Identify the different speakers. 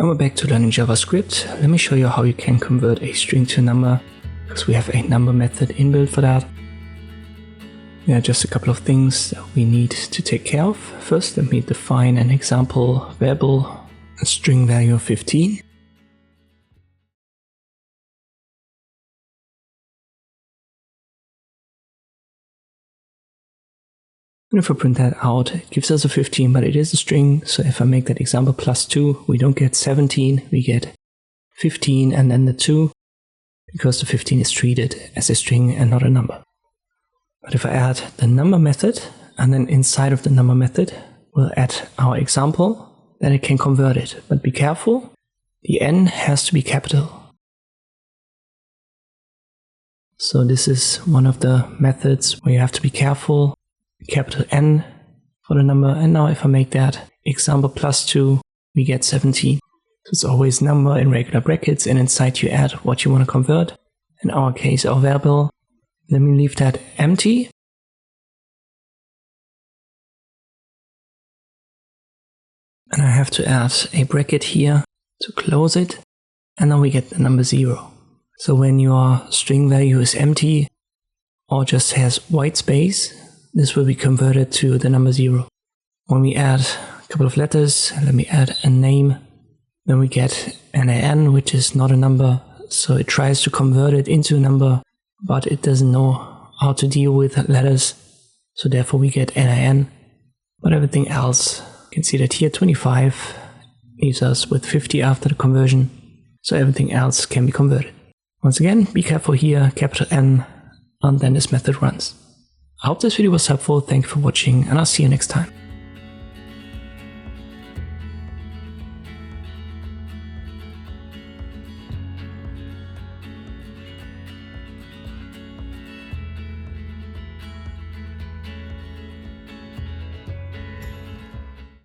Speaker 1: And we're back to learning JavaScript. Let me show you how you can convert a string to a number, because we have a number method inbuilt for that. There are just a couple of things that we need to take care of. First, let me define an example variable, a string value of 15. And if I print that out, it gives us a 15, but it is a string. So if I make that example +2, we don't get 17, we get 15 and then the 2, because the 15 is treated as a string and not a number. But if I add the number method, and then inside of the number method, we'll add our example, then it can convert it. But be careful, the n has to be capital. So this is one of the methods where you have to be careful. Capital N for the number, and now if I make that example +2, we get 17. So it's always number in regular brackets, and inside you add what you want to convert. In our case, our variable. Let me leave that empty. And I have to add a bracket here to close it, and now we get the number 0. So when your string value is empty or just has white space, this will be converted to the number 0. When we add a couple of letters, let me add a name, then we get NaN, which is not a number. So it tries to convert it into a number, but it doesn't know how to deal with letters. So therefore we get NaN. But everything else, you can see that here 25 leaves us with 50 after the conversion. So everything else can be converted. Once again, be careful here, capital N, and then this method runs. I hope this video was helpful, thank you for watching, and I'll see you next time.